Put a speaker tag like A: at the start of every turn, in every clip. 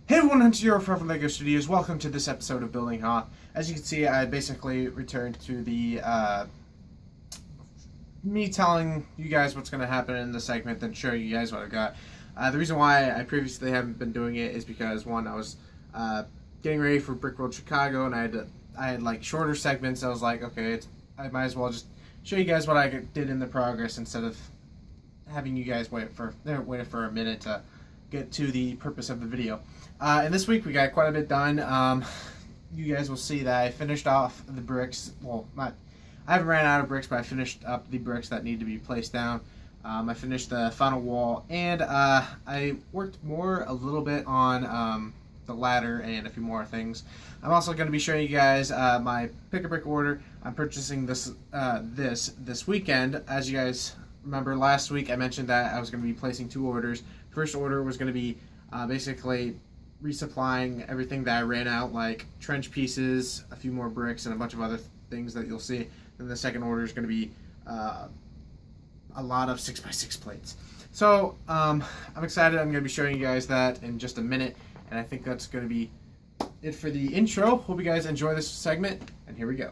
A: Hey everyone, Hunter from LEGO Studios. Welcome to this episode of Building Hoth. As you can see, I basically returned to the me telling you guys what's going to happen in the segment, then showing you guys what I got. The reason why I previously haven't been doing it is because one, I was getting ready for Brick World Chicago, and I had like shorter segments. I was like, okay, I might as well just show you guys what I did in the progress instead of having you guys wait for a minute to get to the purpose of the video. And this week we got quite a bit done. You guys will see that I finished off the bricks. Well, I haven't ran out of bricks, but I finished up the bricks that need to be placed down. I finished the final wall, and I worked a little bit on the ladder and a few more things. I'm also going to be showing you guys my pick-a-brick order. I'm purchasing this this weekend. As you guys remember, last week I mentioned that I was going to be placing two orders. First order was going to be basically resupplying everything that I ran out, like trench pieces, a few more bricks, and a bunch of other things that you'll see. Then the second order is going to be a lot of 6x6 plates. So I'm excited. I'm going to be showing you guys that in just a minute, and I think that's going to be it for the intro. Hope you guys enjoy this segment, and here we go.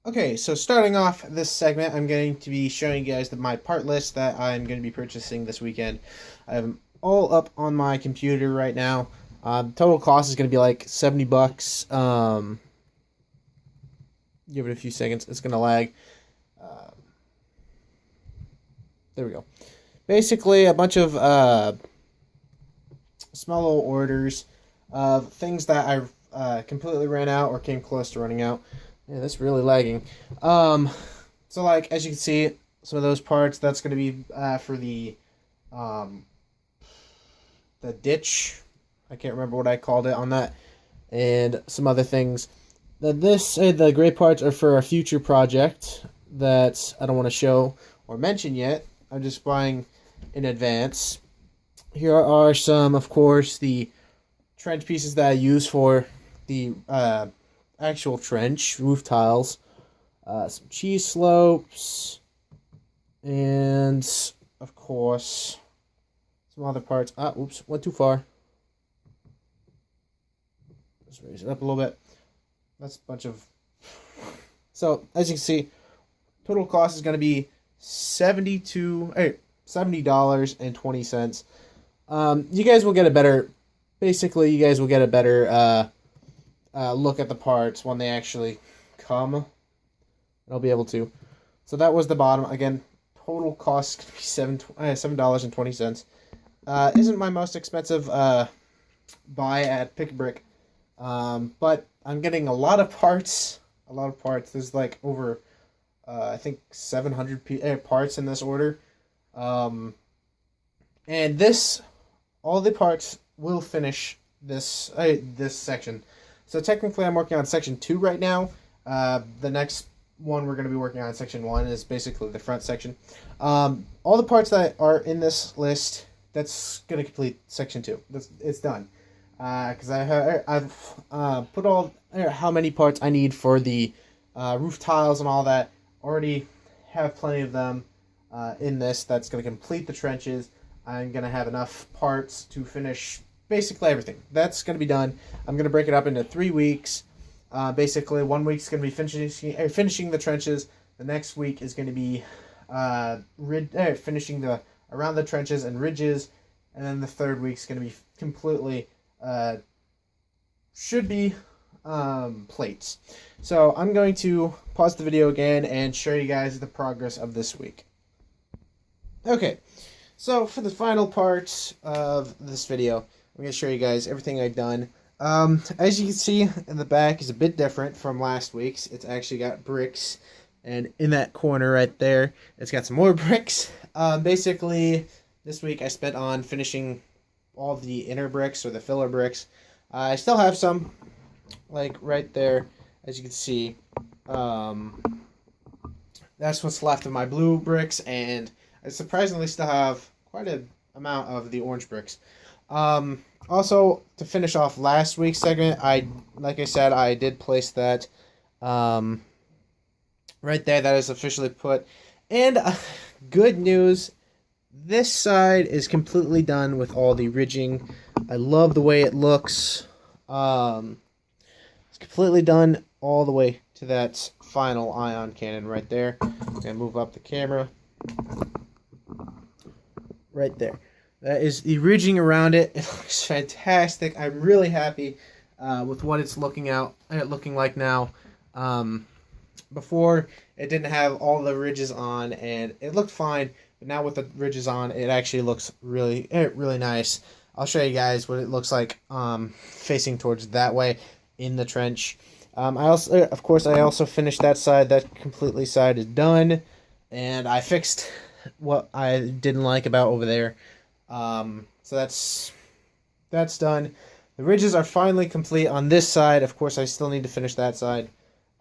A: Okay, so starting off this segment, I'm going to be showing you guys my part list that I'm going to be purchasing this weekend. I have them all up on my computer right now. Total cost is going to be like $70. Give it a few seconds. It's going to lag. There we go. Basically, a bunch of small little orders of things that I completely ran out or came close to running out. Yeah, that's really lagging. So like, as you can see, some of those parts, that's going to be for the ditch. I can't remember what I called it on that. And some other things. The gray parts are for a future project that I don't want to show or mention yet. I'm just buying in advance. Here are some, of course, the trench pieces that I use for the actual trench, roof tiles, some cheese slopes, and of course some other parts. Oops, went too far. Let's raise it up a little bit. That's a bunch of. So as you can see, total cost is going to be $70.20. You guys will get a better. Basically, you guys will get a better look at the parts when they actually come. I'll be able to. So that was the bottom. Again, total cost is going to be $7.20. Isn't my most expensive buy at Pick-a-Brick, but I'm getting a lot of parts. There's like over I think 700 parts in this order, and all the parts will finish this section. So technically, I'm working on section 2 right now. The next one we're going to be working on, section 1, is basically the front section. All the parts that are in this list, that's going to complete section 2. It's done. Because I've put all how many parts I need for the roof tiles and all that. Already have plenty of them in this. That's going to complete the trenches. I'm going to have enough parts to finish basically everything. That's going to be done. I'm going to break it up into 3 weeks. Basically, 1 week's going to be finishing the trenches. The next week is going to be finishing around the trenches and ridges. And then the third week's going to be completely, should be plates. So I'm going to pause the video again and show you guys the progress of this week. Okay, so for the final part of this video, I'm going to show you guys everything I've done. As you can see in the back is a bit different from last week's. It's actually got bricks, and in that corner right there, it's got some more bricks. Basically, this week I spent on finishing all the inner bricks, or the filler bricks. I still have some, like right there, as you can see. That's what's left of my blue bricks, and I surprisingly still have quite an amount of the orange bricks. Also, to finish off last week's segment, like I said, I did place that right there. That is officially put. And good news, this side is completely done with all the ridging. I love the way it looks. It's completely done all the way to that final ion cannon right there. I'm going to move up the camera. Right there. That is the ridging around it. It looks fantastic. I'm really happy with what it's looking like now. Before, it didn't have all the ridges on, and it looked fine. But now with the ridges on, it actually looks really nice. I'll show you guys what it looks like facing towards that way in the trench. I also finished that side. That completely side is done, and I fixed what I didn't like about over there. So that's done. The ridges are finally complete on this side. Of course, I still need to finish that side.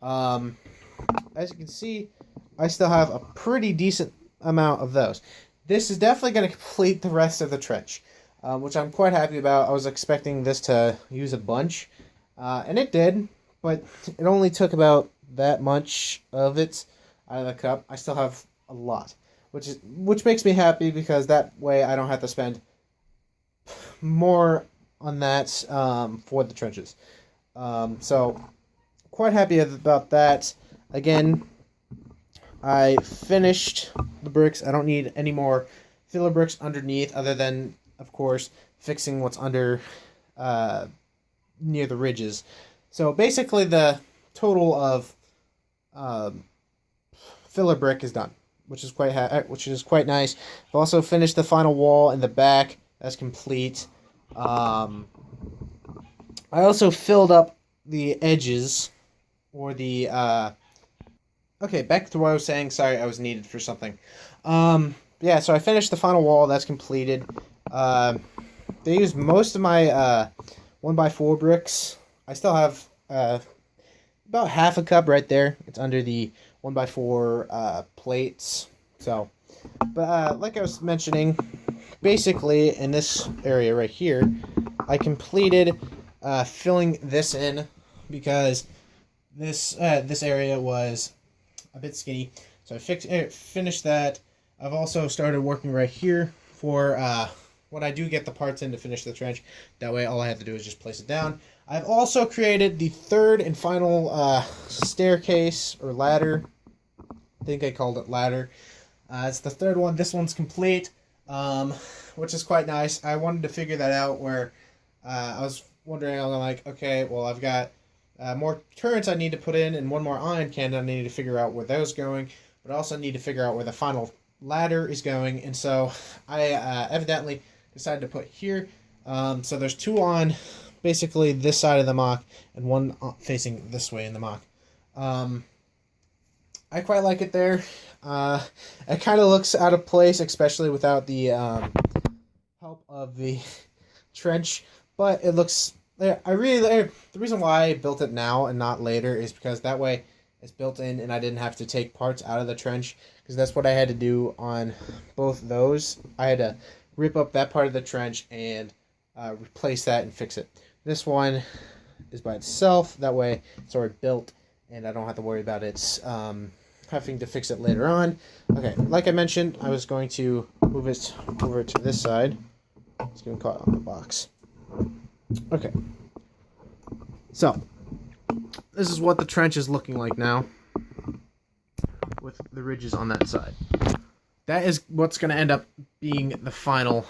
A: As you can see, I still have a pretty decent amount of those. This is definitely going to complete the rest of the trench, which I'm quite happy about. I was expecting this to use a bunch, and it did, but it only took about that much of it out of the cup. I still have a lot, which makes me happy, because that way I don't have to spend more on that for the trenches. So quite happy about that. Again, I finished the bricks. I don't need any more filler bricks underneath, other than, of course, fixing what's under near the ridges. So basically the total of filler brick is done, which is quite nice. I've also finished the final wall in the back. That's complete. I also filled up the edges, or the okay, back to what I was saying. Sorry, I was needed for something. Yeah, so I finished the final wall. That's completed. They used most of my 1x4 bricks. I still have about half a cup right there. It's under the 1x4 plates. So, but like I was mentioning, basically in this area right here, I completed filling this in, because this area was a bit skinny. So I finished that. I've also started working right here for when I do get the parts in to finish the trench. That way all I have to do is just place it down. I've also created the third and final staircase, or ladder. I think I called it ladder. It's the third one. This one's complete, which is quite nice. I wanted to figure that out, where I was wondering, I'm like, okay, well, I've got more turrets I need to put in, and one more ion cannon. I need to figure out where those going, but I also need to figure out where the final ladder is going, and so I evidently decided to put here. So there's two on basically this side of the mock, and one facing this way in the mock. I quite like it there. It kind of looks out of place, especially without the help of the trench, but it looks... the reason why I built it now and not later is because that way it's built in, and I didn't have to take parts out of the trench, because that's what I had to do on both those. I had to rip up that part of the trench and replace that and fix it. This one is by itself. That way it's already built, and I don't have to worry about it having to fix it later on. Okay, like I mentioned, I was going to move it over to this side. It's going to caught on the box. Okay, so this is what the trench is looking like now, with the ridges on that side. That is what's going to end up being the final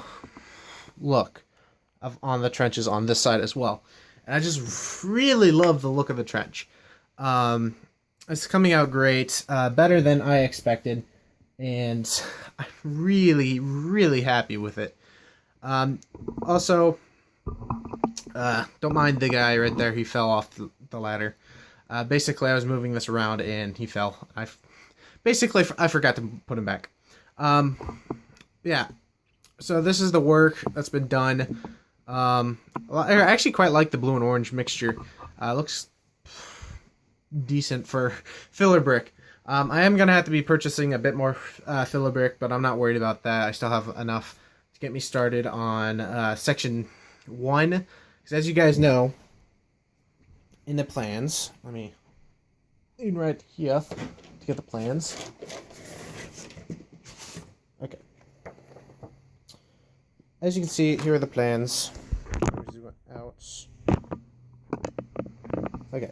A: look on the trenches on this side as well. And I just really love the look of the trench. It's coming out great, better than I expected, and I'm really happy with it. Also, don't mind the guy right there. He fell off the ladder. Basically, I was moving this around and he fell. I forgot to put him back. Yeah. So this is the work that's been done. I actually quite like the blue and orange mixture. Looks decent for filler brick. I am gonna have to be purchasing a bit more filler brick, but I'm not worried about that. I still have enough to get me started on section 1. Because as you guys know, in the plans, let me in right here to get the plans. Okay. As you can see, here are the plans. Okay,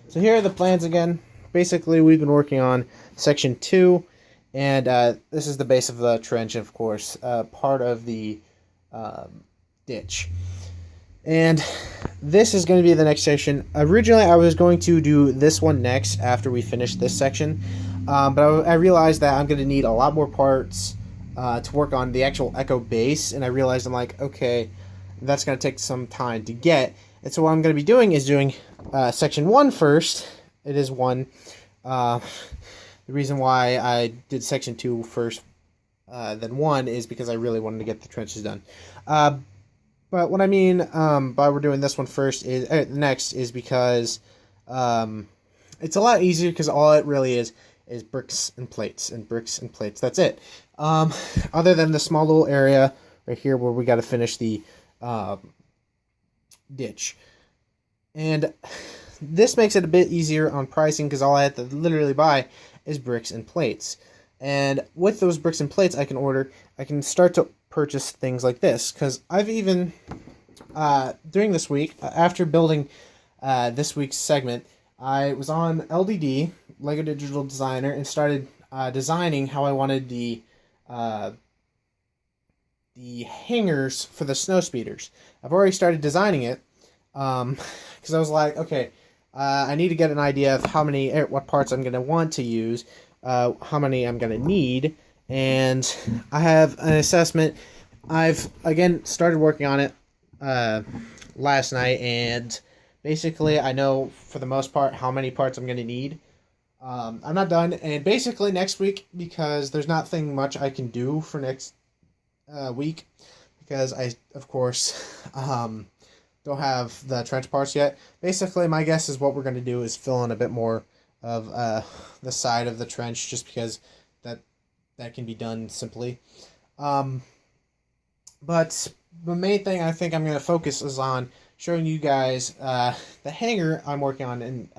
A: so here are the plans again. Basically, we've been working on section 2, and this is the base of the trench, of course, part of the ditch. And this is going to be the next section. Originally, I was going to do this one next after we finish this section, but I realized that I'm going to need a lot more parts to work on the actual Echo base, and I realized I'm like, okay, that's going to take some time to get. And so what I'm going to be doing is doing section 1 first. It is 1. The reason why I did section 2 first than 1 is because I really wanted to get the trenches done. But what I mean by we're doing this one first is next is because it's a lot easier because all it really is bricks and plates and bricks and plates. That's it. Other than the small little area right here where we got to finish the ditch. And this makes it a bit easier on pricing because all I have to literally buy is bricks and plates. And with those bricks and plates I can start to purchase things like this, because I've even during this week, after building this week's segment, I was on LDD, Lego Digital Designer, and started designing how I wanted the hangers for the snow speeders. I've already started designing it because I was like, okay, I need to get an idea of what parts I'm going to want to use, how many I'm going to need, and I have an assessment. I've, again, started working on it last night, and basically I know, for the most part, how many parts I'm going to need. I'm not done, and basically next week, because there's nothing much I can do for next week, because I, of course, don't have the trench parts yet. Basically, my guess is what we're going to do is fill in a bit more of the side of the trench, just because that can be done simply. But the main thing I think I'm going to focus is on showing you guys the hanger I'm working on in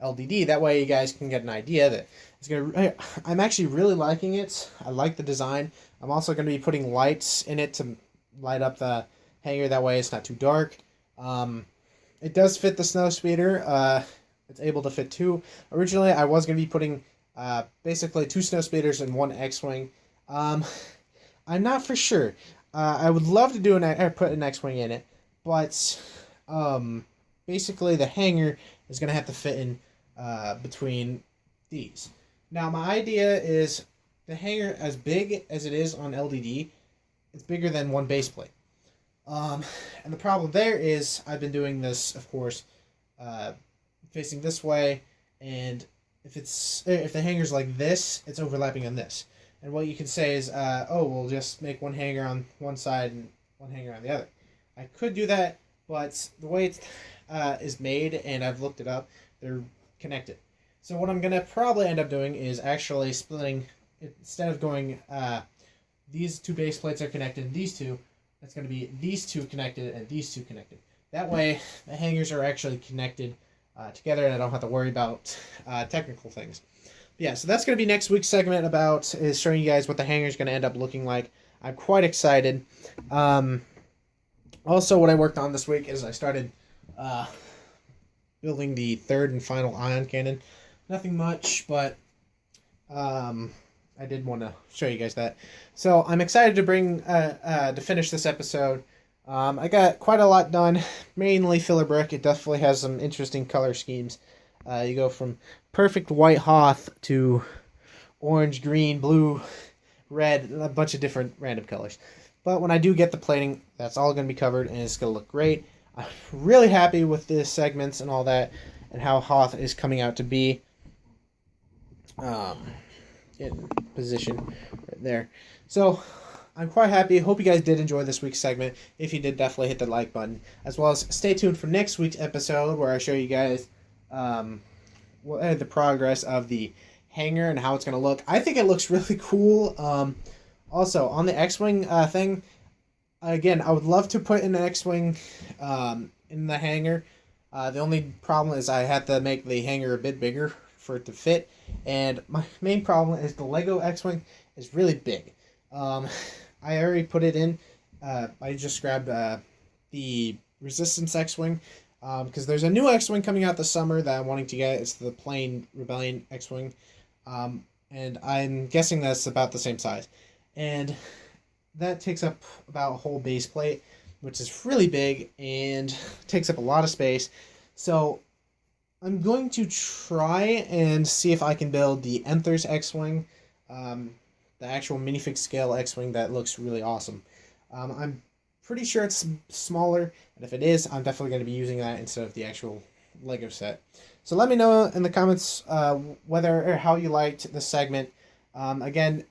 A: LDD. That way you guys can get an idea that it's gonna. I'm actually really liking it. I like the design. I'm also going to be putting lights in it to light up the hanger. That way it's not too dark. It does fit the snow speeder. It's able to fit 2. Originally, I was going to be putting basically 2 snow speeders and 1 X-wing. I'm not for sure. I would love to do put an X-wing in it, but basically the hanger is going to have to fit in between these. Now, my idea is the hanger, as big as it is on LDD, it's bigger than 1 base plate. And the problem there is I've been doing this, of course, facing this way, and if the hanger's like this, it's overlapping on this. And what you can say is, we'll just make 1 hanger on one side and 1 hanger on the other. I could do that, but the way it is made, and I've looked it up, they're connected. So what I'm going to probably end up doing is actually splitting, instead of going, these 2 base plates are connected, these 2, it's going to be these 2 connected and these 2 connected. That way, the hangers are actually connected together, and I don't have to worry about technical things. Yeah, so that's going to be next week's segment is showing you guys what the hanger is going to end up looking like. I'm quite excited. Also, what I worked on this week is I started building the 3rd and final ion cannon. Nothing much, but I did want to show you guys that. So I'm excited to finish this episode. I got quite a lot done, mainly filler brick. It definitely has some interesting color schemes. You go from perfect white Hoth to orange, green, blue, red, a bunch of different random colors. But when I do get the plating, that's all going to be covered, and it's going to look great. I'm really happy with the segments and all that, and how Hoth is coming out to be in position right there. So I'm quite happy. Hope you guys did enjoy this week's segment. If you did, definitely hit the like button, as well as stay tuned for next week's episode, where I show you guys the progress of the hanger and how it's going to look. I think it looks really cool. Also, on the X-Wing thing, again, I would love to put in an X-Wing in the hanger. The only problem is I had to make the hanger a bit bigger for it to fit. And my main problem is the Lego X-Wing is really big. I already put it in. I just grabbed the Resistance X-Wing, because there's a new X-Wing coming out this summer that I'm wanting to get. It's the plain Rebellion X-Wing, and I'm guessing that's about the same size. And that takes up about a whole base plate, which is really big and takes up a lot of space. So I'm going to try and see if I can build the Emperor's X-Wing, the actual minifig scale X-Wing that looks really awesome. I'm pretty sure it's smaller, and if it is, I'm definitely going to be using that instead of the actual Lego set. So let me know in the comments whether or how you liked this segment. Again,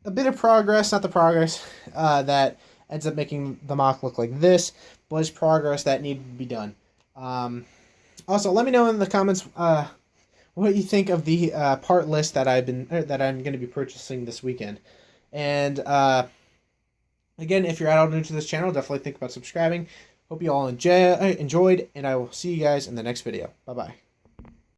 A: a bit of progress, not the progress that ends up making the mock look like this, but it's progress that needed to be done. Also, let me know in the comments what you think of the part list that I'm going to be purchasing this weekend. And again, if you're at all new to this channel, definitely think about subscribing. Hope you all enjoyed, and I will see you guys in the next video. Bye bye.